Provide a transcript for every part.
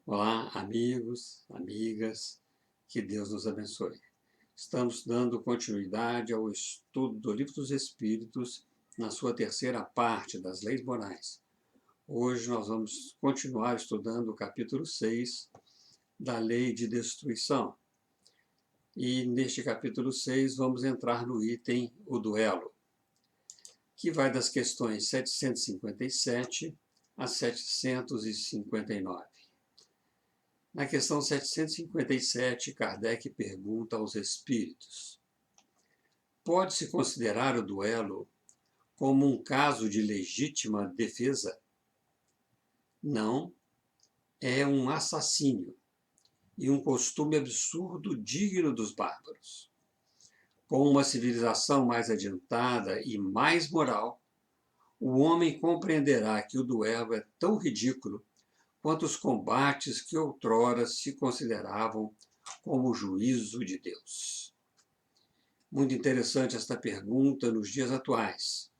Olá, amigos, amigas, que Deus nos abençoe. Estamos dando continuidade ao estudo do Livro dos Espíritos, na sua terceira parte das Leis Morais. Hoje nós vamos continuar estudando o capítulo 6 da Lei de Destruição. E neste capítulo 6 vamos entrar no item o duelo, que vai das questões 757 a 759. Na questão 757, Kardec pergunta aos espíritos: pode-se considerar o duelo como um caso de legítima defesa? Não, é um assassínio e um costume absurdo digno dos bárbaros. Com uma civilização mais adiantada e mais moral, o homem compreenderá que o duelo é tão ridículo quanto os combates que outrora se consideravam como o juízo de Deus. Muito interessante esta pergunta nos dias atuais.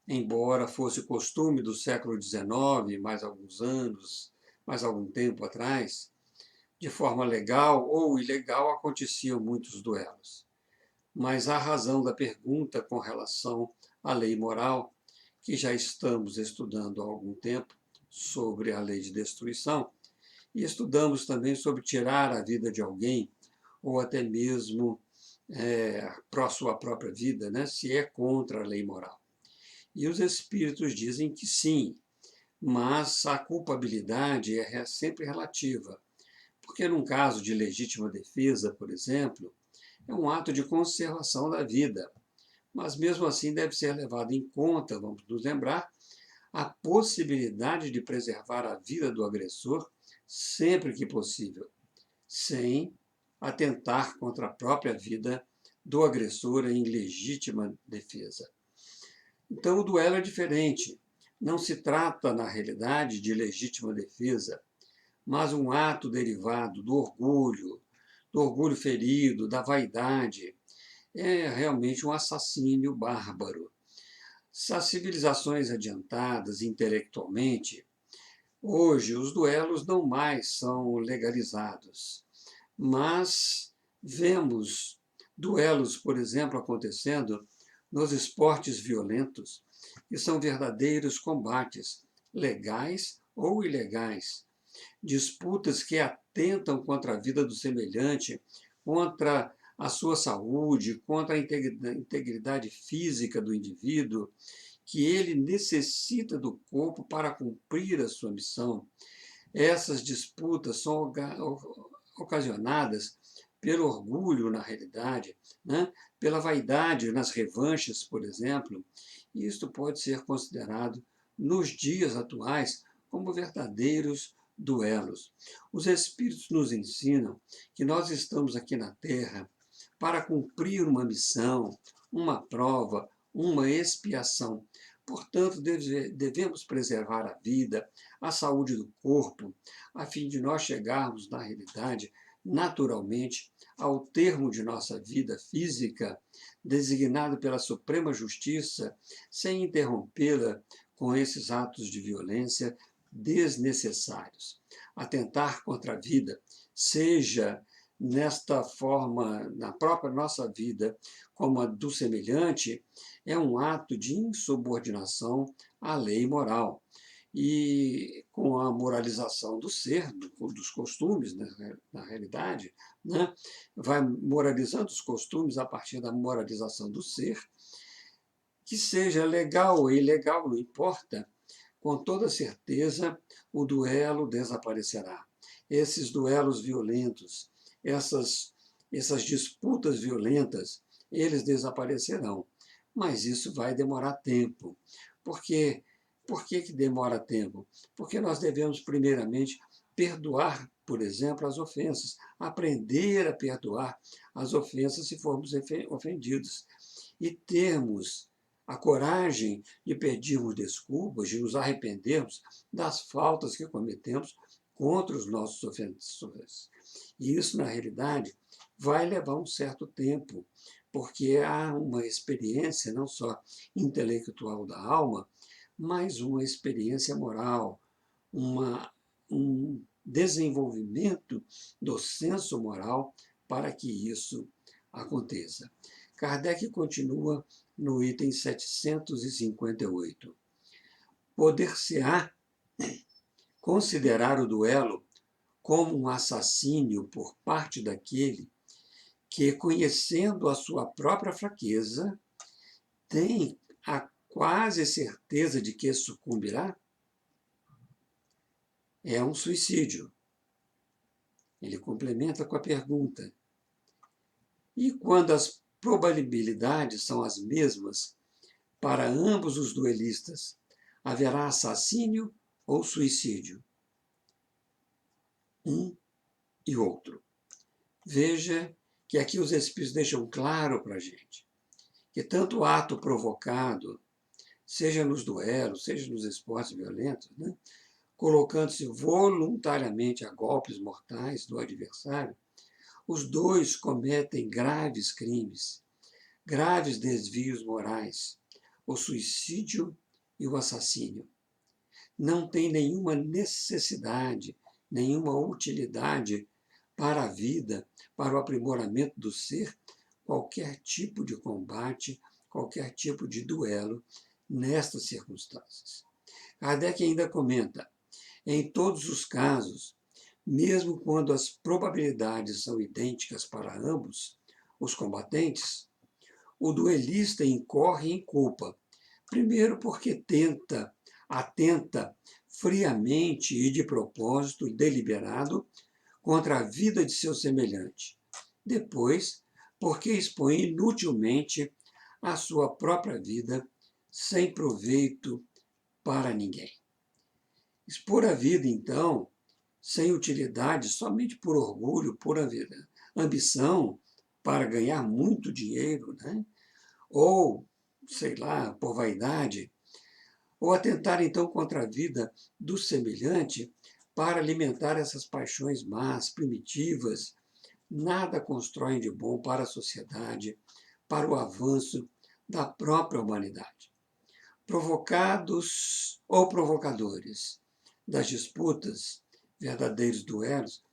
Embora fosse costume do século XIX, mais alguns anos, mais algum tempo atrás, de forma legal ou ilegal aconteciam muitos duelos. Mas a razão da pergunta com relação à lei moral, que já estamos estudando há algum tempo sobre a lei de destruição, e estudamos também sobre tirar a vida de alguém, ou até mesmo sua própria vida, né, se é contra a lei moral. E os espíritos dizem que sim, mas a culpabilidade é sempre relativa, porque num caso de legítima defesa, por exemplo, é um ato de conservação da vida, mas mesmo assim deve ser levado em conta, vamos nos lembrar, a possibilidade de preservar a vida do agressor sempre que possível, sem atentar contra a própria vida do agressor em legítima defesa. Então, o duelo é diferente. Não se trata, na realidade, de legítima defesa, mas um ato derivado do orgulho ferido, da vaidade. É realmente um assassínio bárbaro. As civilizações adiantadas intelectualmente, hoje os duelos não mais são legalizados, mas vemos duelos, por exemplo, acontecendo nos esportes violentos, que são verdadeiros combates, legais ou ilegais, disputas que atentam contra a vida do semelhante, contra a sua saúde, contra a integridade física do indivíduo, que ele necessita do corpo para cumprir a sua missão. Essas disputas são ocasionadas pelo orgulho, na realidade, né? Pela vaidade nas revanches, por exemplo. E isto pode ser considerado, nos dias atuais, como verdadeiros duelos. Os Espíritos nos ensinam que nós estamos aqui na Terra para cumprir uma missão, uma prova, uma expiação. Portanto, devemos preservar a vida, a saúde do corpo, a fim de nós chegarmos, na realidade, naturalmente, ao termo de nossa vida física, designado pela Suprema Justiça, sem interrompê-la com esses atos de violência desnecessários. Atentar contra a vida, seja nesta forma, na própria nossa vida, como a do semelhante, é um ato de insubordinação à lei moral. E com a moralização do ser, dos costumes, né, na realidade, né, vai moralizando os costumes a partir da moralização do ser, que seja legal ou ilegal, não importa, com toda certeza o duelo desaparecerá. Esses duelos violentos, essas disputas violentas, eles desaparecerão. Mas isso vai demorar tempo. Por que demora tempo? Porque nós devemos, primeiramente, perdoar, por exemplo, as ofensas, aprender a perdoar as ofensas se formos ofendidos, e termos a coragem de pedirmos desculpas, de nos arrependermos das faltas que cometemos contra os nossos ofensores. E isso, na realidade, vai levar um certo tempo, porque há uma experiência não só intelectual da alma, mas uma experiência moral, um desenvolvimento do senso moral para que isso aconteça. Kardec continua no item 758. Poder-se-á considerar o duelo como um assassínio por parte daquele que, conhecendo a sua própria fraqueza, tem a quase certeza de que sucumbirá? É um suicídio. Ele complementa com a pergunta: e quando as probabilidades são as mesmas para ambos os duelistas, haverá assassínio ou suicídio? Um e outro. Veja que aqui os Espíritos deixam claro para a gente que tanto o ato provocado, seja nos duelos, seja nos esportes violentos, né, colocando-se voluntariamente a golpes mortais do adversário, os dois cometem graves crimes, graves desvios morais, o suicídio e o assassínio. Não tem nenhuma necessidade, nenhuma utilidade para a vida, para o aprimoramento do ser, qualquer tipo de combate, qualquer tipo de duelo nestas circunstâncias. Kardec ainda comenta: em todos os casos, mesmo quando as probabilidades são idênticas para ambos os combatentes, o duelista incorre em culpa. Primeiro, porque atenta friamente e de propósito deliberado contra a vida de seu semelhante. Depois, porque expõe inutilmente a sua própria vida sem proveito para ninguém. Expor a vida, então, sem utilidade, somente por orgulho, por ambição para ganhar muito dinheiro, né? Ou, sei lá, por vaidade, ou atentar então contra a vida do semelhante para alimentar essas paixões más, primitivas, nada constroem de bom para a sociedade, para o avanço da própria humanidade. Provocados ou provocadores das disputas, verdadeiros duelos,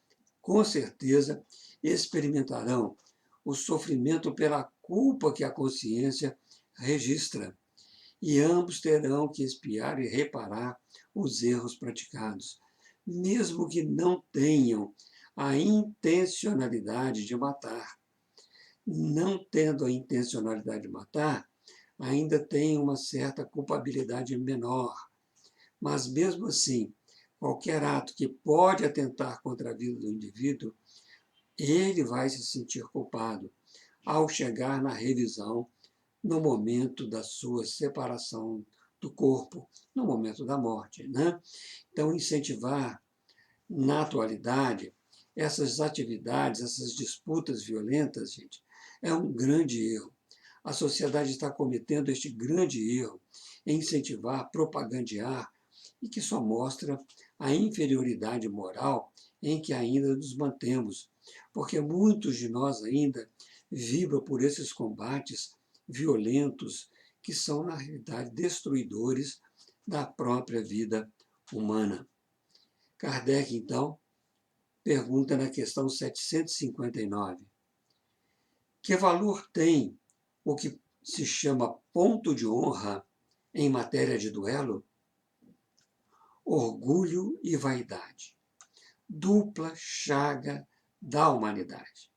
com certeza experimentarão o sofrimento pela culpa que a consciência registra, e ambos terão que expiar e reparar os erros praticados, mesmo que não tenham a intencionalidade de matar. Não tendo a intencionalidade de matar, ainda tem uma certa culpabilidade menor. Mas, mesmo assim, qualquer ato que pode atentar contra a vida do indivíduo, ele vai se sentir culpado ao chegar na revisão no momento da sua separação do corpo, no momento da morte, né? Então, incentivar na atualidade essas atividades, essas disputas violentas, gente, é um grande erro. A sociedade está cometendo este grande erro em incentivar, propagandear, e que só mostra a inferioridade moral em que ainda nos mantemos, porque muitos de nós ainda vibram por esses combates violentos que são, na realidade, destruidores da própria vida humana. Kardec, então, pergunta na questão 759: que valor tem o que se chama ponto de honra em matéria de duelo? Orgulho e vaidade, dupla chaga da humanidade.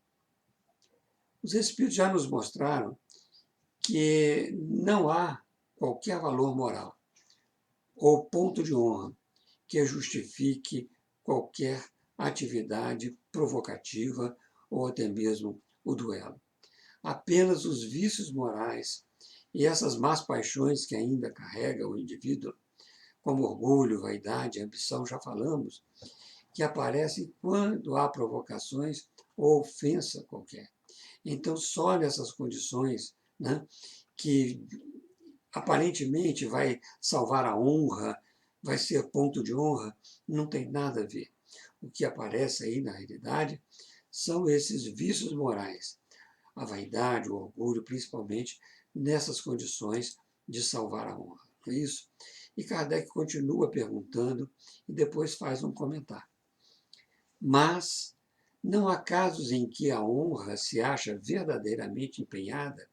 Os Espíritos já nos mostraram que não há qualquer valor moral ou ponto de honra que justifique qualquer atividade provocativa ou até mesmo o duelo. Apenas os vícios morais e essas más paixões que ainda carrega o indivíduo, como orgulho, vaidade, ambição, já falamos, que aparecem quando há provocações ou ofensa qualquer. Então, só nessas condições, né, que aparentemente vai salvar a honra, vai ser ponto de honra, não tem nada a ver. O que aparece aí, na realidade, são esses vícios morais, a vaidade, o orgulho, principalmente nessas condições de salvar a honra. Não é isso? E Kardec continua perguntando e depois faz um comentário. Mas não há casos em que a honra se acha verdadeiramente empenhada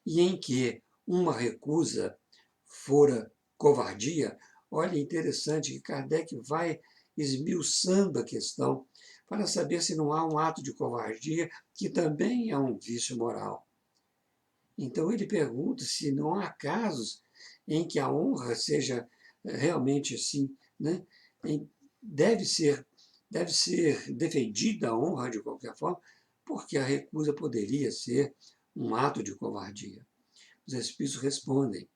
e em que uma recusa fora covardia. Olha, interessante que Kardec vai esmiuçando a questão para saber se não há um ato de covardia que também é um vício moral. Então ele pergunta se não há casos em que a honra seja realmente assim, né? Deve ser, deve ser defendida a honra de qualquer forma, porque a recusa poderia ser um ato de covardia. Os espíritos respondem: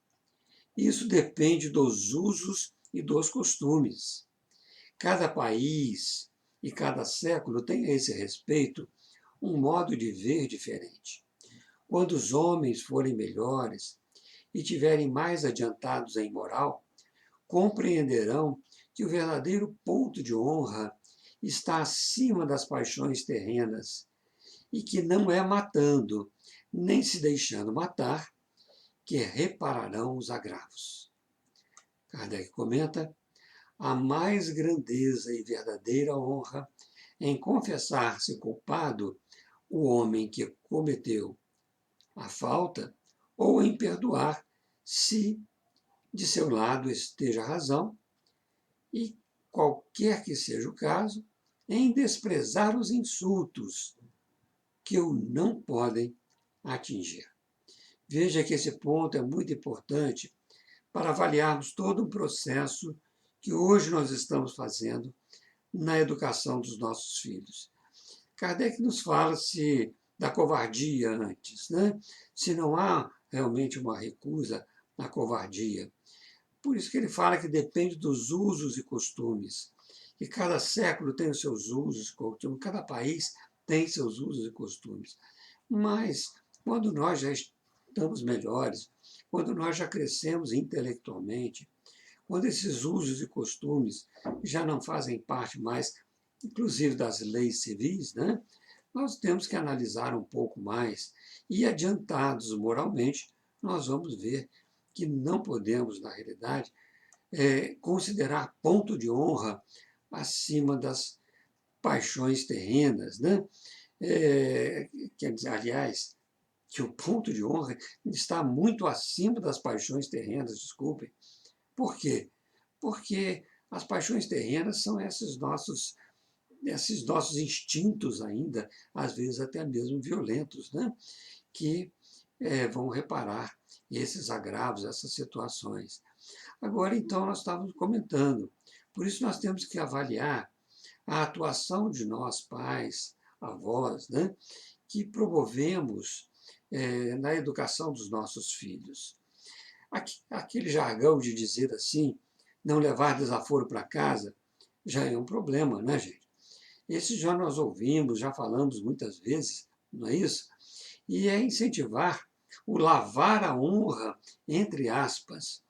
isso depende dos usos e dos costumes. Cada país e cada século tem a esse respeito um modo de ver diferente. Quando os homens forem melhores e tiverem mais adiantados em moral, compreenderão que o verdadeiro ponto de honra está acima das paixões terrenas e que não é matando, nem se deixando matar, que repararão os agravos. Kardec comenta: há mais grandeza e verdadeira honra em confessar-se culpado o homem que cometeu a falta ou em perdoar, se de seu lado esteja a razão, e, qualquer que seja o caso, em desprezar os insultos que o não podem atingir. Veja que esse ponto é muito importante para avaliarmos todo um processo que hoje nós estamos fazendo na educação dos nossos filhos. Kardec nos fala da covardia antes, né? Se não há realmente uma recusa à covardia. Por isso que ele fala que depende dos usos e costumes. E cada século tem os seus usos e costumes, cada país tem seus usos e costumes. Mas, quando nós já estamos melhores, quando nós já crescemos intelectualmente, quando esses usos e costumes já não fazem parte mais, inclusive das leis civis, né? Nós temos que analisar um pouco mais. E adiantados moralmente, nós vamos ver que não podemos, na realidade, considerar ponto de honra acima das paixões terrenas, né? Quer dizer, aliás, que o ponto de honra está muito acima das paixões terrenas, desculpem. Por quê? Porque as paixões terrenas são esses nossos instintos ainda, às vezes até mesmo violentos, né? Que vão reparar esses agravos, essas situações. Agora, então, nós estávamos comentando. Por isso, nós temos que avaliar a atuação de nós, pais, avós, né, que promovemos na educação dos nossos filhos. Aquele jargão de dizer assim, não levar desaforo para casa, já é um problema, né, gente? Esse já nós ouvimos, já falamos muitas vezes, não é isso? E é incentivar o lavar a honra, entre aspas,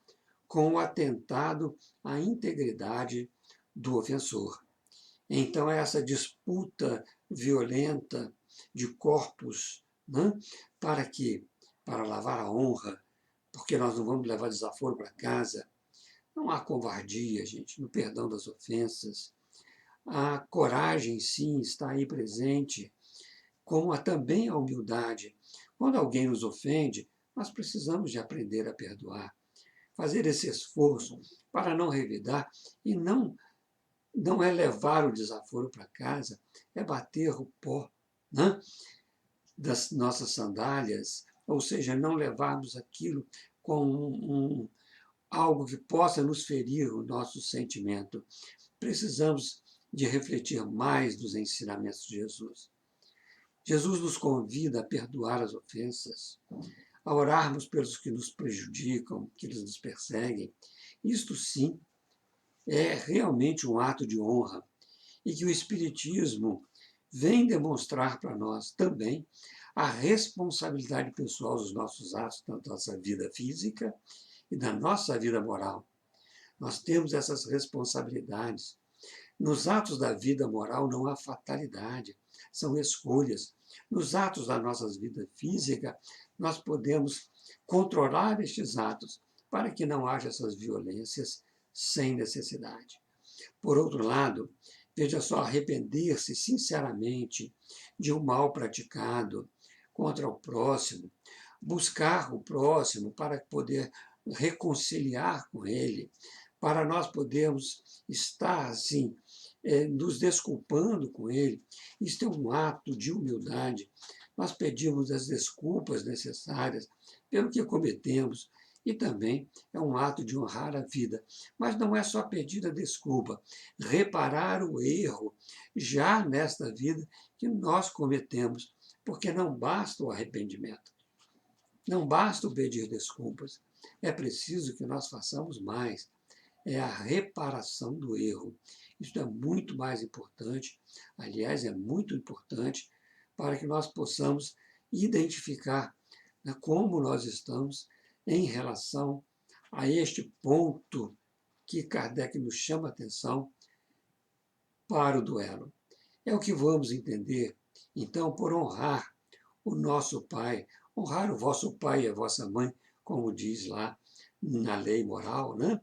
com o atentado à integridade do ofensor. Então, essa disputa violenta de corpos, né, para quê? Para lavar a honra, porque nós não vamos levar desaforo para casa. Não há covardia, gente, no perdão das ofensas. A coragem, sim, está aí presente, como há também a humildade. Quando alguém nos ofende, nós precisamos de aprender a perdoar, fazer esse esforço para não revidar e não é levar o desaforo para casa, é bater o pó, né, das nossas sandálias, ou seja, não levarmos aquilo com algo que possa nos ferir o nosso sentimento. Precisamos de refletir mais dos ensinamentos de Jesus. Jesus nos convida a perdoar as ofensas, a orarmos pelos que nos prejudicam, que eles nos perseguem. Isto sim é realmente um ato de honra e que o Espiritismo vem demonstrar para nós também a responsabilidade pessoal dos nossos atos, da nossa vida física e da nossa vida moral. Nós temos essas responsabilidades. Nos atos da vida moral não há fatalidade, são escolhas. Nos atos da nossa vida física, nós podemos controlar estes atos para que não haja essas violências sem necessidade. Por outro lado, veja só, arrepender-se sinceramente de um mal praticado contra o próximo, buscar o próximo para poder reconciliar com ele, para nós podermos estar assim, nos desculpando com ele. Isto é um ato de humildade. Nós pedimos as desculpas necessárias pelo que cometemos e também é um ato de honrar a vida. Mas não é só pedir a desculpa, reparar o erro já nesta vida que nós cometemos, porque não basta o arrependimento, não basta o pedir desculpas, é preciso que nós façamos mais, é a reparação do erro. Isso é muito mais importante, aliás, é muito importante para que nós possamos identificar, né, como nós estamos em relação a este ponto que Kardec nos chama a atenção para o duelo. É o que vamos entender, então, por honrar o nosso pai, honrar o vosso pai e a vossa mãe, como diz lá na lei moral, né?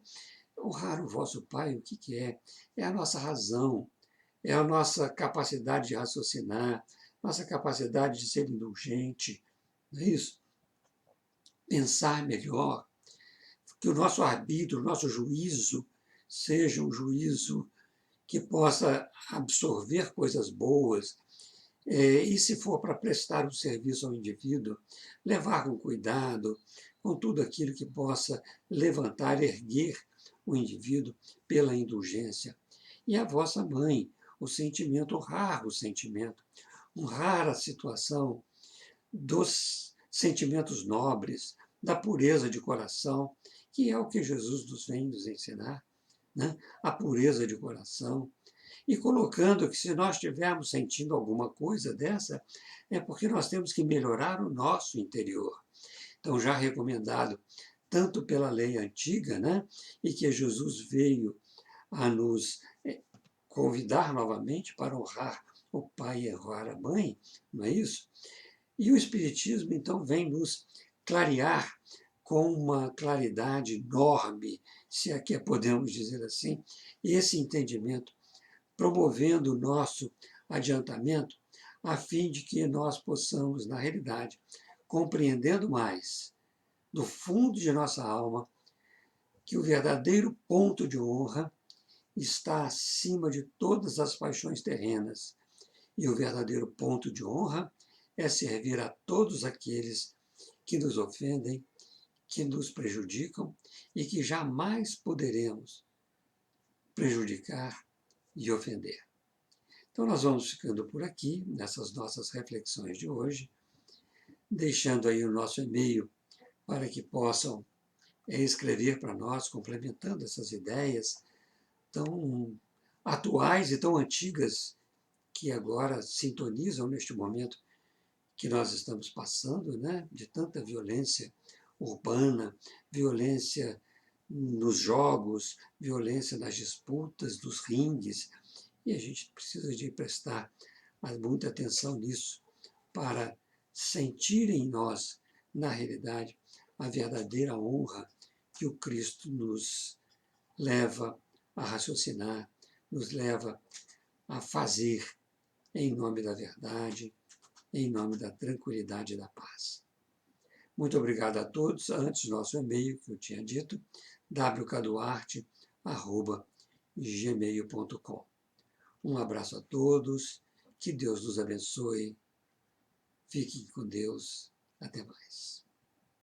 Honrar o vosso pai, o que que é? É a nossa razão, é a nossa capacidade de raciocinar, nossa capacidade de ser indulgente, não é isso? Pensar melhor, que o nosso arbítrio, o nosso juízo, seja um juízo que possa absorver coisas boas, e se for para prestar um serviço ao indivíduo, levar com cuidado, com tudo aquilo que possa levantar, erguer o indivíduo pela indulgência. E a vossa mãe, o sentimento, honrar a situação dos sentimentos nobres, da pureza de coração, que é o que Jesus nos vem nos ensinar, né? A pureza de coração, e colocando que se nós estivermos sentindo alguma coisa dessa, é porque nós temos que melhorar o nosso interior. Então, já recomendado tanto pela lei antiga, né, e que Jesus veio a nos convidar novamente para honrar o pai e honrar a mãe, não é isso? E o Espiritismo, então, vem nos clarear com uma claridade enorme, se é que podemos dizer assim, esse entendimento, promovendo o nosso adiantamento, a fim de que nós possamos, na realidade, compreendendo mais, do fundo de nossa alma, que o verdadeiro ponto de honra está acima de todas as paixões terrenas. E o verdadeiro ponto de honra é servir a todos aqueles que nos ofendem, que nos prejudicam e que jamais poderemos prejudicar e ofender. Então, nós vamos ficando por aqui, nessas nossas reflexões de hoje, deixando aí o nosso e-mail para que possam escrever para nós, complementando essas ideias tão atuais e tão antigas que agora sintonizam neste momento que nós estamos passando, né? De tanta violência urbana, violência nos jogos, violência nas disputas, dos ringues, e a gente precisa de prestar muita atenção nisso para sentir em nós, na realidade, a verdadeira honra que o Cristo nos leva a raciocinar, nos leva a fazer em nome da verdade, em nome da tranquilidade e da paz. Muito obrigado a todos. Antes, nosso e-mail, que eu tinha dito, wcaduarte@gmail.com. Um abraço a todos, que Deus nos abençoe. Fiquem com Deus. Até mais.